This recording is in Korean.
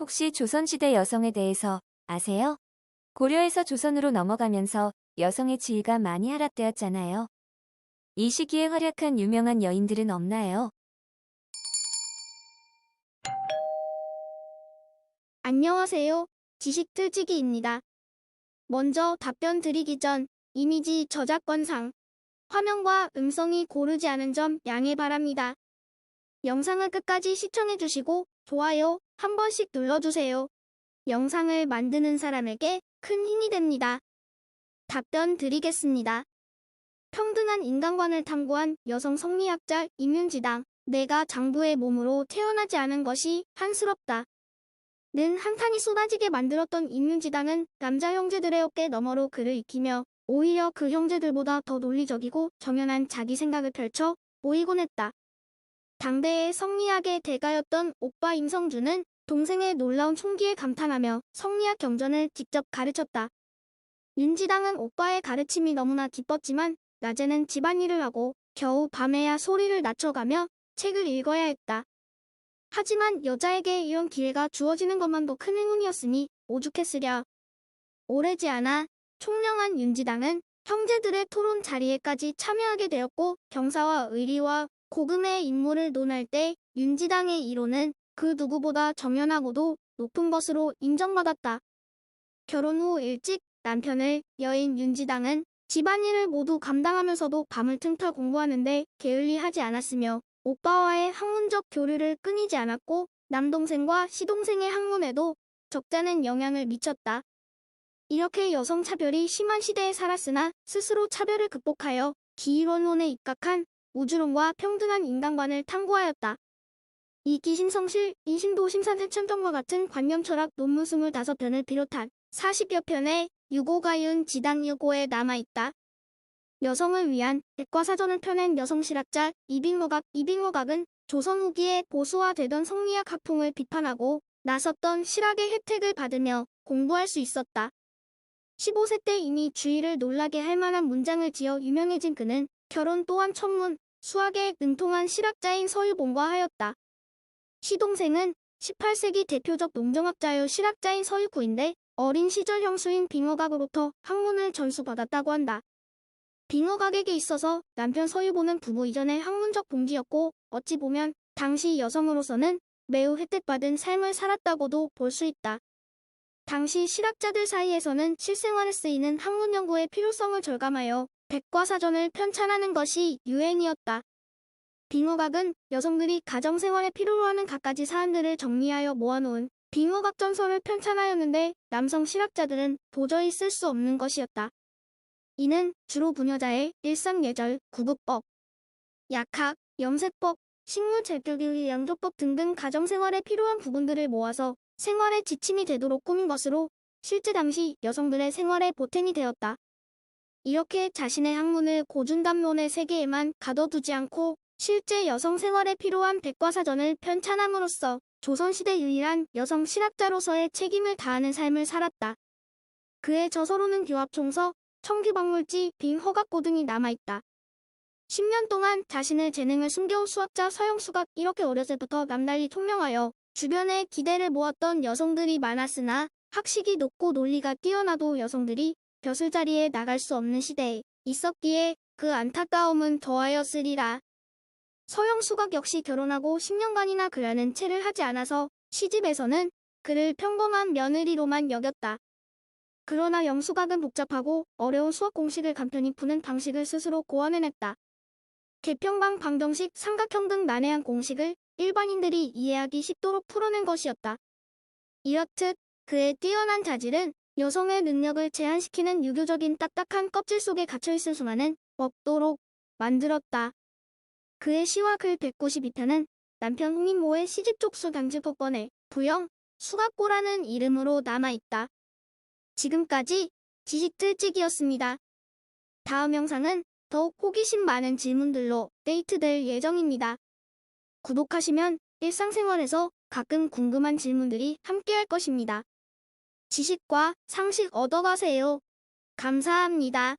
혹시 조선시대 여성에 대해서 아세요? 고려에서 조선으로 넘어가면서 여성의 지위가 많이 하락되었잖아요. 이 시기에 활약한 유명한 여인들은 없나요? 안녕하세요. 지식틀치기입니다. 먼저 답변 드리기 전 이미지 저작권상 화면과 음성이 고르지 않은 점 양해 바랍니다. 영상을 끝까지 시청해주시고 좋아요 한 번씩 눌러주세요. 영상을 만드는 사람에게 큰 힘이 됩니다. 답변 드리겠습니다. 평등한 인간관을 탐구한 여성 성리학자 임윤지당. 내가 장부의 몸으로 태어나지 않은 것이 한스럽다. 는 한탄이 쏟아지게 만들었던 임윤지당은 남자 형제들의 어깨 너머로 그를 익히며 오히려 그 형제들보다 더 논리적이고 정연한 자기 생각을 펼쳐 보이곤 했다. 당대의 성리학의 대가였던 오빠 임성준은 동생의 놀라운 총기에 감탄하며 성리학 경전을 직접 가르쳤다. 윤지당은 오빠의 가르침이 너무나 기뻤지만 낮에는 집안일을 하고 겨우 밤에야 소리를 낮춰가며 책을 읽어야 했다. 하지만 여자에게 이런 기회가 주어지는 것만도 큰 행운이었으니 오죽했으랴. 오래지 않아 총명한 윤지당은 형제들의 토론 자리에까지 참여하게 되었고 경사와 의리와 고금의 인물을 논할 때 윤지당의 이론은 그 누구보다 정연하고도 높은 것으로 인정받았다. 결혼 후 일찍 남편을 여인 윤지당은 집안일을 모두 감당하면서도 밤을 틈타 공부하는데 게을리하지 않았으며 오빠와의 학문적 교류를 끊이지 않았고 남동생과 시동생의 학문에도 적잖은 영향을 미쳤다. 이렇게 여성 차별이 심한 시대에 살았으나 스스로 차별을 극복하여 기이론론에 입각한 우주론과 평등한 인간관을 탐구하였다. 이기심성실, 인심도심산세천정과 같은 관념 철학 논문 25편을 비롯한 40여 편의 유고가윤 지당유고에 남아있다. 여성을 위한 백과사전을 펴낸 여성실학자 이빙호각은 조선 후기에 보수화되던 성리학 학풍을 비판하고 나섰던 실학의 혜택을 받으며 공부할 수 있었다. 15세 때 이미 주위를 놀라게 할 만한 문장을 지어 유명해진 그는 결혼 또한 천문, 수학에 능통한 실학자인 서유봉과 하였다. 시동생은 18세기 대표적 농정학자요 실학자인 서유구인데 어린 시절 형수인 빙어각으로부터 학문을 전수받았다고 한다. 빙어각에게 있어서 남편 서유보는 부부 이전의 학문적 봉지였고 어찌 보면 당시 여성으로서는 매우 혜택받은 삶을 살았다고도 볼 수 있다. 당시 실학자들 사이에서는 실생활에 쓰이는 학문 연구의 필요성을 절감하여 백과사전을 편찬하는 것이 유행이었다. 빙어각은 여성들이 가정생활에 필요로 하는 갖가지 사안들을 정리하여 모아놓은 빙어각전서를 편찬하였는데 남성 실학자들은 도저히 쓸 수 없는 것이었다. 이는 주로 부녀자의 일상예절, 구급법, 약학, 염색법, 식물재배기 양조법 등등 가정생활에 필요한 부분들을 모아서 생활에 지침이 되도록 꾸민 것으로 실제 당시 여성들의 생활에 보탬이 되었다. 이렇게 자신의 학문을 고준담론의 세계에만 가둬두지 않고 실제 여성 생활에 필요한 백과사전을 편찬함으로써 조선시대 유일한 여성 실학자로서의 책임을 다하는 삶을 살았다. 그의 저서로는 교합총서, 청기박물지, 빙허각고 등이 남아있다. 10년 동안 자신의 재능을 숨겨온 수학자 서영수가 이렇게 어렸을 때부터 남달리 총명하여 주변에 기대를 모았던 여성들이 많았으나 학식이 높고 논리가 뛰어나도 여성들이 벼슬자리에 나갈 수 없는 시대에 있었기에 그 안타까움은 더하였으리라. 서영수각 역시 결혼하고 10년간이나 그라는 채를 하지 않아서 시집에서는 그를 평범한 며느리로만 여겼다. 그러나 영수각은 복잡하고 어려운 수학 공식을 간편히 푸는 방식을 스스로 고안해냈다. 개평강, 방정식, 삼각형 등 난해한 공식을 일반인들이 이해하기 쉽도록 풀어낸 것이었다. 이렇듯 그의 뛰어난 자질은 여성의 능력을 제한시키는 유교적인 딱딱한 껍질 속에 갇혀있을 수만은 먹도록 만들었다. 그의 시와 글 192편은 남편 홍인모의 시집족수 당직법권에 부영, 수각고라는 이름으로 남아있다. 지금까지 지식틀찍이었습니다. 다음 영상은 더욱 호기심 많은 질문들로 업데이트될 예정입니다. 구독하시면 일상생활에서 가끔 궁금한 질문들이 함께할 것입니다. 지식과 상식 얻어가세요. 감사합니다.